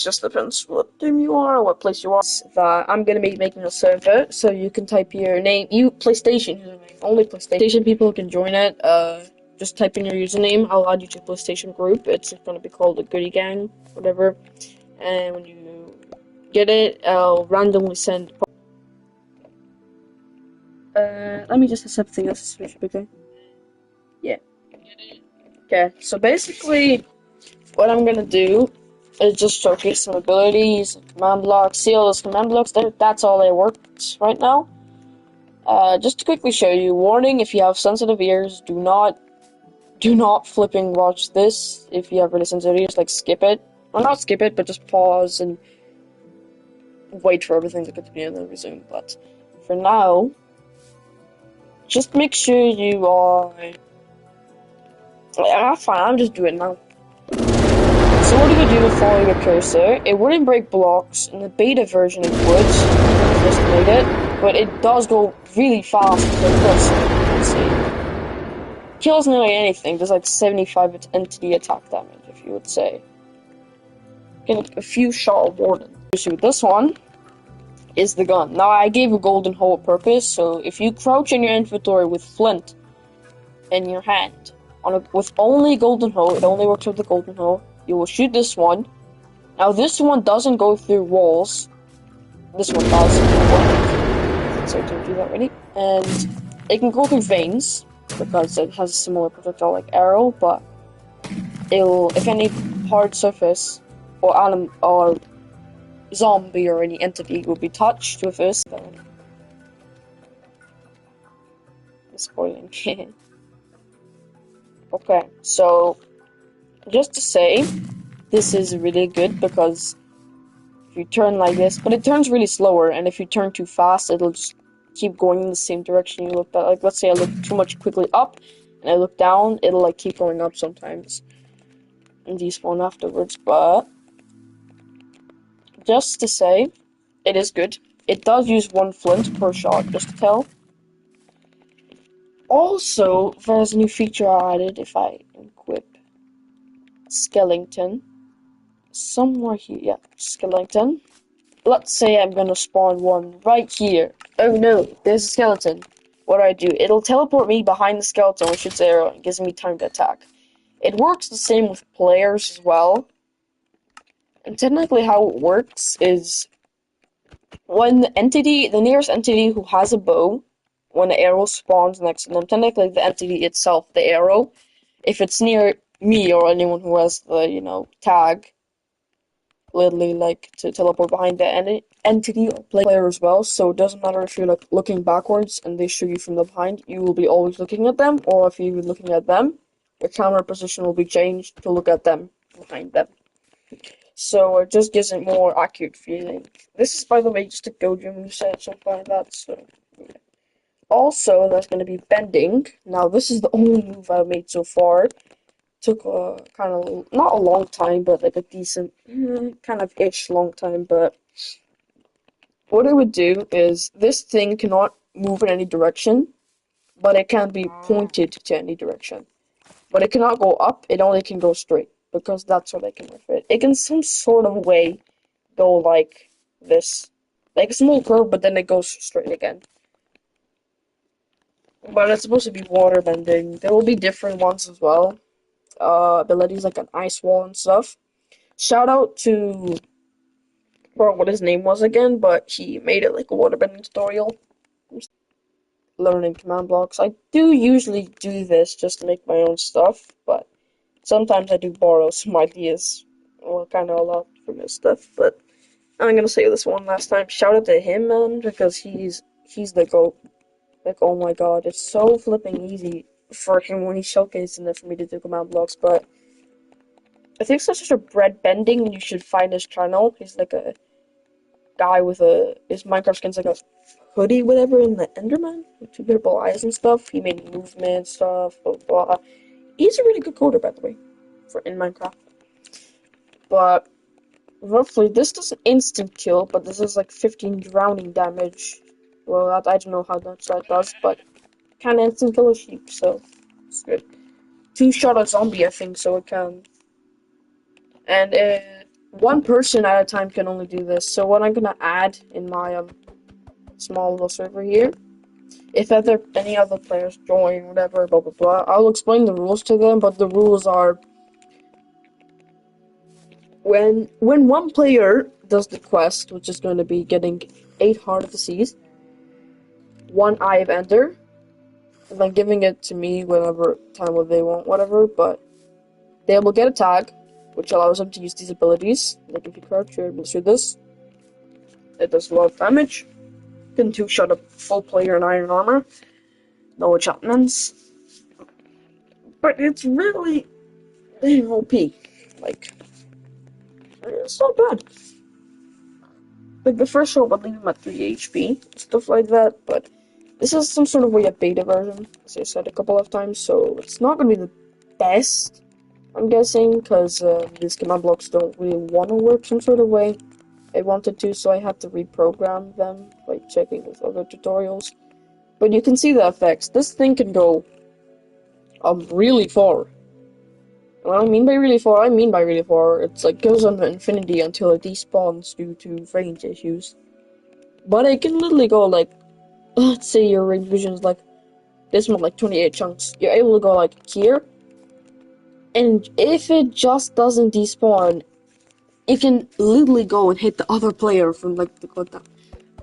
just depends what team you are, what place you are. That I'm gonna be making a server, so you can type your name, PlayStation username. Only PlayStation people can join it. Just type in your username. I'll add you to PlayStation group. It's gonna be called the Goody Gang, whatever. And when you get it, I'll randomly send. Let me just accept something else. Okay. Yeah. Okay. So basically, what I'm gonna do is just showcase some abilities, command blocks. See all those command blocks there? That's all that works right now. Just to quickly show you, warning: if you have sensitive ears, do not flipping watch this. If you have really sensitive ears, like skip it. Well, not skip it, but just pause and wait for everything to continue and then resume. But for now, just make sure you are. Fine, I'm just doing it now. So what do you do with following your cursor? It wouldn't break blocks. In the beta version it would. I just made it. But it does go really fast. Let's see. Kills nearly anything. There's like 75 entity attack damage, if you would say. Get a few shot warden. This one is the gun. Now I gave a golden hole purpose, so if you crouch in your inventory with flint in your hand, with only golden hole, it only works with the golden hole, you will shoot this one. Now this one doesn't go through walls. This one does. So I told you that already. And it can go through veins, because it has a similar projectile like arrow, but it'll, if any hard surface or animal or zombie or any entity will be touched with this, then spoiling. Okay, so just to say, this is really good because if you turn like this, but it turns really slower, and if you turn too fast, it'll just keep going in the same direction you looked at. Like, let's say I look too much quickly up, and I look down, it'll like keep going up sometimes, and despawn afterwards. But just to say, it is good. It does use 1 flint per shot, just to tell. Also, there's a new feature I added if I equip Skeleton. Somewhere here, yeah, Skeleton. Let's say I'm gonna spawn one right here. Oh no, there's a skeleton. What do I do? It'll teleport me behind the skeleton, which shoots arrow, and gives me time to attack. It works the same with players as well. And technically how it works is when the nearest entity who has a bow, when the arrow spawns next to them, technically the entity itself, the arrow, if it's near me or anyone who has the, tag, literally like to teleport behind the entity or player as well, so it doesn't matter if you're like looking backwards and they shoot you from the behind, you will be always looking at them, or if you're looking at them, your camera position will be changed to look at them behind them. So it just gives it more accurate feeling. This is, by the way, just a Gojo moveset, something like that, so yeah. Also, there's going to be bending. Now, this is the only move I've made so far. Took kind of, not a long time, but like a decent, kind of ish long time, but what it would do is, this thing cannot move in any direction, but it can be pointed to any direction. But it cannot go up, it only can go straight, because that's what I can with it. It can some sort of way go like this. Like a small curve, but then it goes straight again. But it's supposed to be water bending. There will be different ones as well. Abilities like an ice wall and stuff. Shout out to, I forgot what his name was again, but he made it like a waterbending tutorial. Learning command blocks. I do usually do this just to make my own stuff, but sometimes I do borrow some ideas, well, kind of a lot from his stuff. But I'm gonna say this one last time. Shout out to him, man, because he's the GOAT. Like, oh my god, it's so flipping easy for him when he's showcasing it for me to do command blocks, but I think it's such a bread bending, and you should find his channel. He's like a guy with his Minecraft skin's like a hoodie, whatever, in the Enderman, with 2 purple eyes and stuff. He made movement stuff, blah, blah. He's a really good coder, by the way, in Minecraft. But roughly, this does an instant kill, but this is like 15 drowning damage. Well, I don't know how much that does, but kind of instant kill a sheep, so it's good. 2 shot a zombie, I think, so it can. And one person at a time can only do this. So what I'm gonna add in my small little server here, if any other players join, whatever, blah blah blah, I'll explain the rules to them. But the rules are when one player does the quest, which is going to be getting 8 Heart of the Seas, 1 Eye of Ender, and then giving it to me whenever time they want, whatever. But they will get a tag, which allows them to use these abilities. Like if you crouch, you're able to do this. It does a lot of damage. Can two-shot a full player in iron armor. No enchantments. But it's really OP. Like, it's not bad. Like, the first show would leave him at 3 HP, stuff like that, but this is some sort of way a beta version, as I said a couple of times, so it's not going to be the best, I'm guessing, because these command blocks don't really want to work some sort of way. I wanted to, so I had to reprogram them by checking with other tutorials. But you can see the effects. This thing can go really far. What I mean by really far, it's like goes on to infinity until it despawns due to range issues. But it can literally go like, let's say your range vision is like this one, like 28 chunks. You're able to go like here, and if it just doesn't despawn, it can literally go and hit the other player from like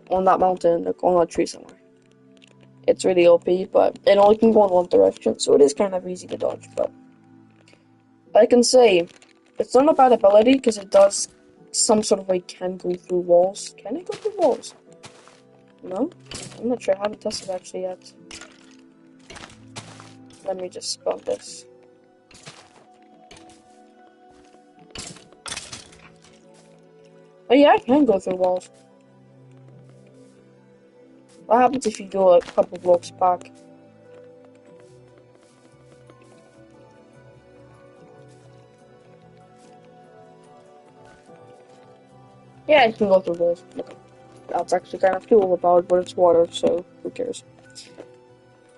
on that mountain, like on that tree somewhere. It's really OP, but it only can go in one direction, so it is kind of easy to dodge. But I can say it's not a bad ability because it does some sort of way can go through walls. Can it go through walls? No? I'm not sure. I haven't tested it actually yet. Let me just spell this. Oh yeah, I can go through walls. What happens if you go a couple blocks back? Yeah, I can go through walls. Okay. That's actually kind of cool overpowered, but it's water, so who cares?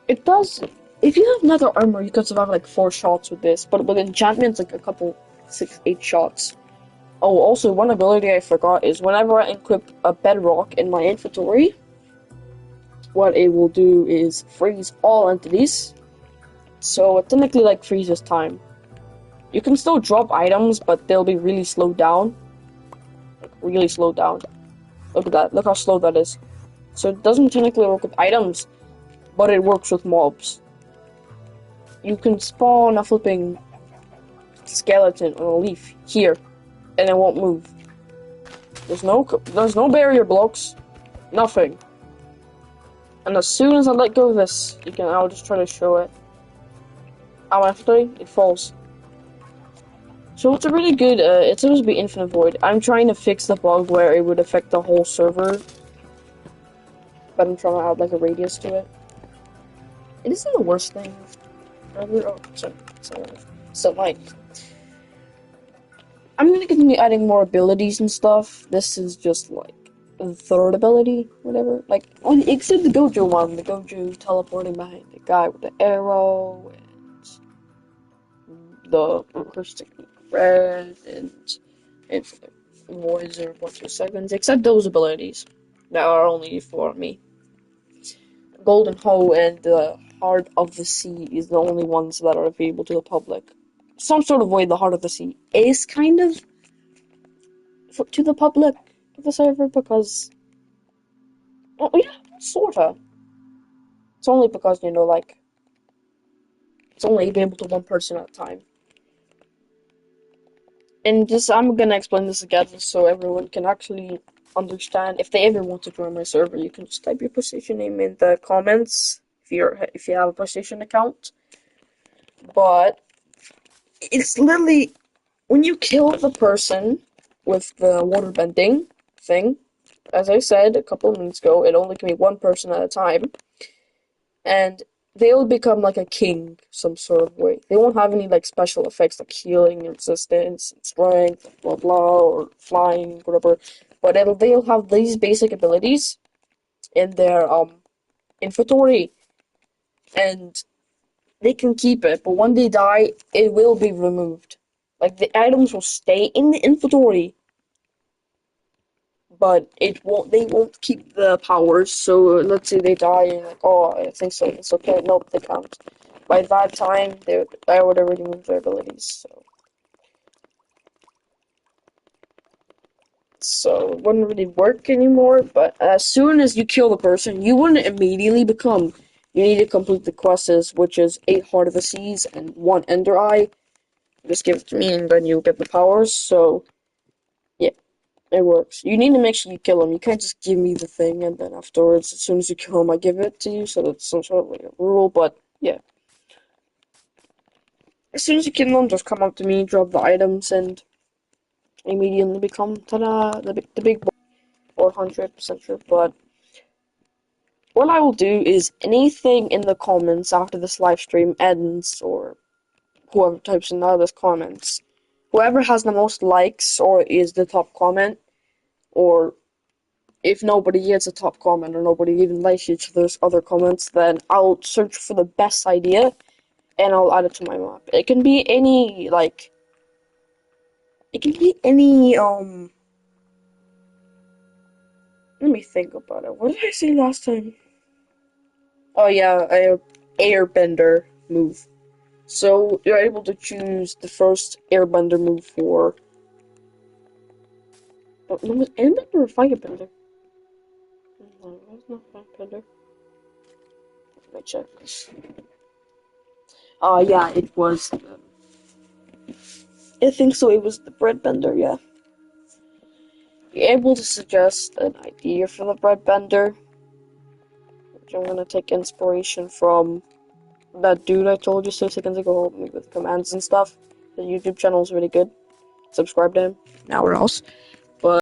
It does. If you have nether armor, you can survive like 4 shots with this, but with enchantments, like a couple, 6, 8 shots. Oh, also, one ability I forgot is whenever I equip a bedrock in my inventory, what it will do is freeze all entities. So it technically like freezes time. You can still drop items, but they'll be really slowed down. Like really slowed down. Look at that. Look how slow that is. So it doesn't technically work with items, but it works with mobs. You can spawn a flipping skeleton on a leaf here, and it won't move. There's no barrier blocks, nothing. And as soon as I let go of this, I'll just try to show it. Actually, it falls. So it's a really good, it's supposed to be infinite void. I'm trying to fix the bug where it would affect the whole server, but I'm trying to add like a radius to it. It isn't the worst thing. Oh, so like, I'm gonna continue adding more abilities and stuff. This is just like the third ability, whatever. Like, except the Gojo one, the Gojo teleporting behind the guy with the arrow, and the acoustic red, and infinite voids or 1 2 seconds. Except those abilities that are only for me. Golden Hoe and the Heart of the Sea is the only ones that are available to the public. Some sort of way, the Heart of the Sea is kind of to the public of the server because, well, yeah, sorta. It's only because like it's only available to one person at a time. And just I'm gonna explain this again so everyone can actually understand. If they ever want to join my server, you can just type your PlayStation name in the comments if you have a PlayStation account. But it's literally when you kill the person with the water bending thing, as I said a couple of minutes ago, it only can be one person at a time. And they'll become like a king some sort of way. They won't have any like special effects like healing and resistance and strength, blah blah, or flying, whatever. But they'll have these basic abilities in their inventory. And they can keep it, but when they die, it will be removed. Like the items will stay in the inventory, but it won't. They won't keep the powers. So let's say they die, and you're like, oh, I think so. It's okay. Nope, they can't. By that time, I would already move their abilities. So it wouldn't really work anymore. But as soon as you kill the person, you wouldn't immediately become. You need to complete the quests, which is 8 Heart of the Seas and 1 Ender Eye. Just give it to me, and then you get the powers. So yeah, it works. You need to make sure you kill him. You can't just give me the thing, and then afterwards, as soon as you kill him, I give it to you. So that's some sort of like a rule. But yeah, as soon as you kill them, just come up to me, drop the items, and immediately become ta-da, the big boy. Or 100% sure. But what I will do is anything in the comments after this live stream ends, or whoever types in the comments, whoever has the most likes or is the top comment, or if nobody gets a top comment or nobody even likes each other's other comments, then I'll search for the best idea and I'll add it to my map. It can be any like it can be any let me think about it. What did I say last time? Oh yeah, airbender move. So you're able to choose the first airbender move for was airbender or firebender? No, it was not firebender. Let me check. Yeah, it was. I think so. It was the breadbender. Yeah. You're able to suggest an idea for the breadbender, which I'm gonna take inspiration from that dude I told you 6 seconds ago, with commands and stuff. The YouTube channel is really good. Subscribe to him now or else.